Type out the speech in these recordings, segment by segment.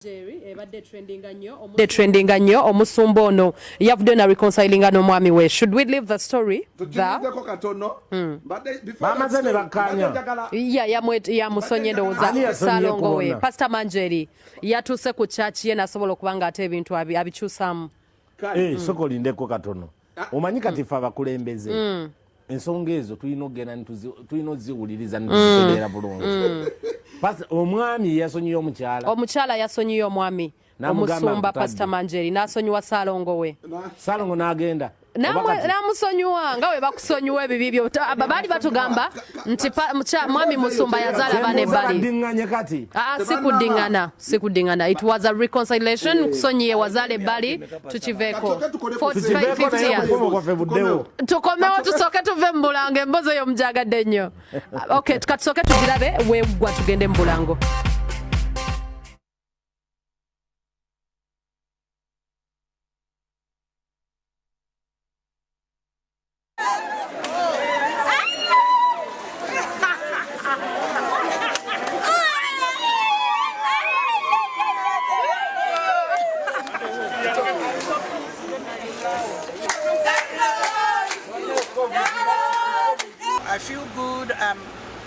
Jerry, trending nnyo omusumba ono yavudde na reconcilinga n'omwami we. Should we leave the story there? Bamaze ne bakanya. Yamusonye ndowooza Ssalongo we. Paasita Manjeri yatuuse ku church ye nasobola okuba nga ate ebintu abikyusaamu. Soko lindeko katono. Omanyi kati ffe abakulembeze. Ensonga ezo tulina oziwuliriza netuzitegeera bulungi. Omwami yasonyiye omukyala yasonyiye omwami omusumba Paasita Manjeri n'asonyiwa Ssalongo we. Ssalongo n'agenda n'amusonyiwa nga we bakusonyiwa ebibi byo baali batugamba nti mwami musumba yazaala bane bali. Sikuddingana. It was a reconciliation. Kusonyiye wazaala ebbali tukiveeko. 45 years. Tukomewo tusooke tuve mu Bulango, emboozi eyo mugyagadde nnyo. Okay, tusooke tugirabe weegwa tugende mu Bulango. I feel good.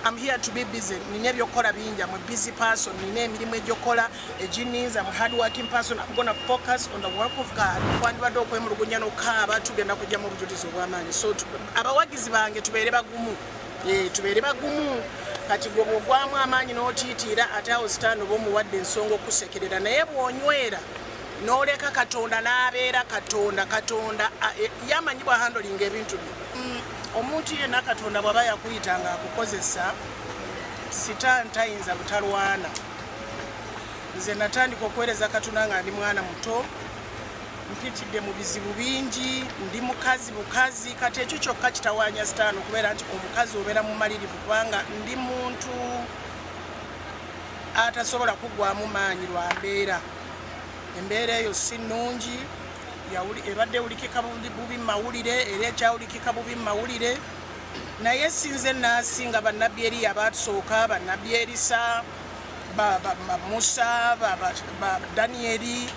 I'm here to be busy. I'm a busy person. I'm a hard-working person. I'm going to focus on the work of God. So, abawagizi bange tubeere bagumu kati gwe bw'ogwamu amaanyi n'otiitiira ate awo sitaani oba omuwadde ensonga okusekerera naye bw'onywera n'oleka Katonda n'abeera Katonda yamanyi bwa handling ebintu bye. Omuntu yenna Katonda bw'aba yakuyita nga akukozesa sitaani tayinza butalwana. Nze natandika okuweereza Katonda nga ndi mwana muto, mpitidde mu bizibu bingi, ndi mukazi kati ekyo kyokka kitawaanya sitaani okubeera nti omukazi obeera mumalirivu kubanga ndi muntu atasobola kuggwaamu maanyi lwa mbeera. Embeera eyo si nnungi, ebadde ewulikika bubi mu mawulire era ekyawulikika bubi mu mawulire, naye sinze naasinga bannabbi eri abaatusooka, bannabbi Erisa, Musa, Danieri,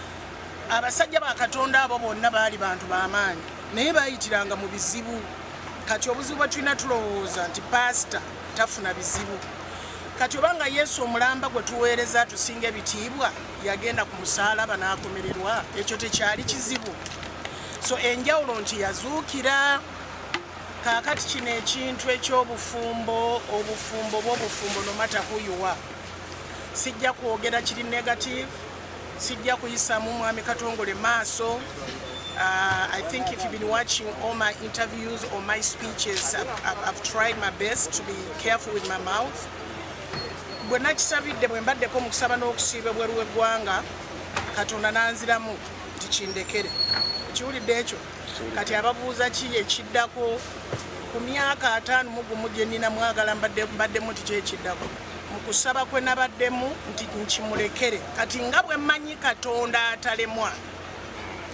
abasajja ba Katonda abo bonna baali bantu b'amaanyi naye baayitiranga mu bizibu. Kati obuzibu bwe tulina tulowooza nti paasita tafuna bizibu. Kati obanga Yesu omulamba gwe tuweereza tusinga ebitiibwa yagenda ku musaalaba n'akomererwa, ekyo tekyali kizibu. So enjawulo nti yazuukira. Kaakati kino ekintu eky'obufumbo no matter who you are, sijja kwogera kiri negative, sijja kuyisaamu mwami Katongole maaso. I think if you've been watching all my interviews or my speeches, I've tried my best to be careful with my mouth. Bwe nakisabidde bwe mbaddeko mu kusaba n'okusiiba ebweru w'eggwanga, Katonda n'anziramu nti kindekere. Ekiwulidde ekyo kati ababuuza ki ekiddako ku myaka 5 gye nnina mwagala mbaddemu nti kyekiddako mu kusaba kwe nabaddemu nti nkimulekere. Kati nga bwe mmanyi Katonda atalemwa,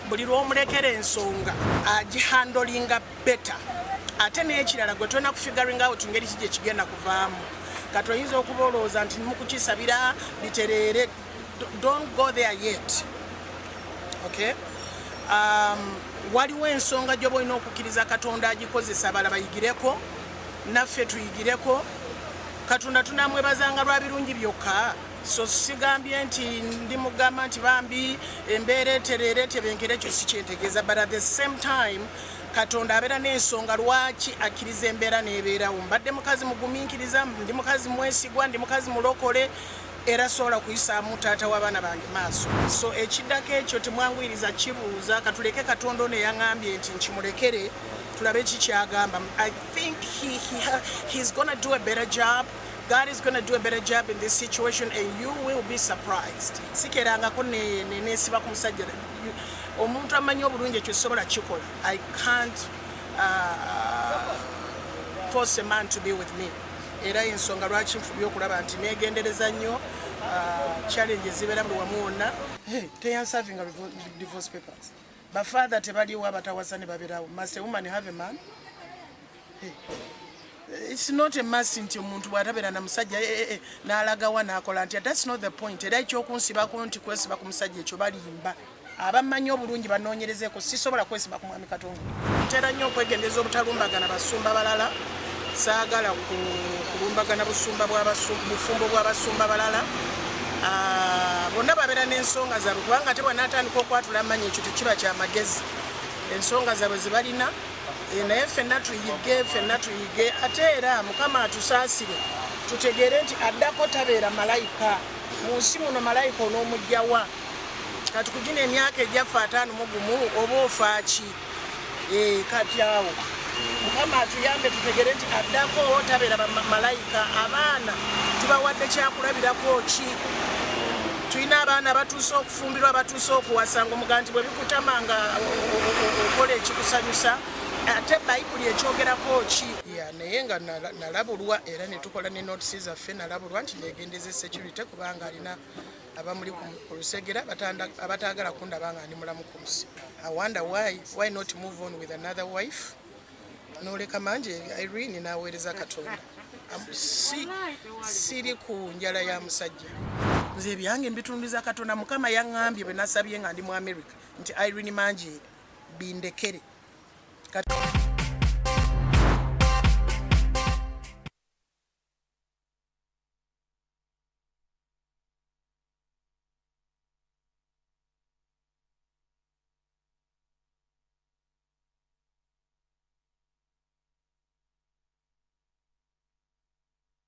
buli lw'omulekera ensonga agihandolinga beta. Ate n'ekirala gwe tolina kufigaringa out ngeri ki gye kigenda kuvaamu. Kati oyinza okuba olowooza nti mukukisabira bitereere. Don't go there yet. Okay? Waliwo ensonga gy'oba olina okukkiriza Katonda agikozesa abalala bayigireko, naffe tuyigireko. Katonda tunamwebazanga lwa birungi byokka. So sigambye nti ndi mugamba nti bambi embeera etereere tebenkere, ekyo si kyentegeeza, but at the same time Katonda abeera n'ensonga lwaki akkiriza embeera n'ebeerawo. Mbadde mukazi mugumiikiriza, ndi mukazi mwesigwa, ndi mukazi mulokole era sobola kuyisaamu taata w'abaana bange maaso. So ekiddako ekyo temwanguyiriza kibuuza, katuleke Katonda ono yaŋŋambye nti nkimulekere tulabe kikyagamba. I think he's gonna do a better job. God is going to do a better job in this situation and you will be surprised. Sikerangako neesiba ku musajja. Omuntu amanyi obulungi ekyo sobola kikola. I can't force a man to be with me. Era ensonga lwaki nfubye okulaba nti neegendereza nnyo challenges zibeera buli wamu wonna. Teyanserving divorce papers. Bafather tebaliwo abatawasa ne babeerawo. Must a woman have a man? It's not a must nti omuntu bw'atabeera na musajja n'alagawa n'akola nti that's not the point. Era ekyokunsibako nti kwesiba ku musajja ekyo balimba. Abamanyi obulungi banoonyerezeeko sisobola kwesiba ku mwami Katonda. Ntera nnyo okwegendeza obutalumbagana basumba balala. Saagala kulumbagana bufumbo bw'abasumba balala. Bonna babeera n'ensonga zaabwe kubanga ate bw'anaatandika okwatula amanyi ekyo tekiba kya magezi. Ensonga zaabwe ze balina naye ffenna tuyige ate era Mukama atusaasire tutegeere nti addako tabeera malayika mu nsi muno malayika onoomugjawa kati kugina emyaka ejjaffe 51 oba ofa ki kati awo Mukama atuyambe tutegeere nti addako tabeera malayika abaana tubawadde kyakulabirako ki tulina abaana batuuse okufumbirwa batuuse okuwasanga omuganti bwe bikutamanga okola ekikusanyusa ate bayibuli ekyogerako ki naye nga nalabulwa era ne tukola ne notisi zaffe nalabulwa nti neegendeze security kubanga alina abamuli ku lusegera abataagala kundaba nga ndi mulamu ku nsi. I wonder why not move on with another wife noleka manje Irene naweereza Katonda siri ku njala ya musajja nze byange mbitunduza Katonda. Mukama yaŋŋambye bwe nasabye nga ndi mu America nti Irene manje bindekere. Cut.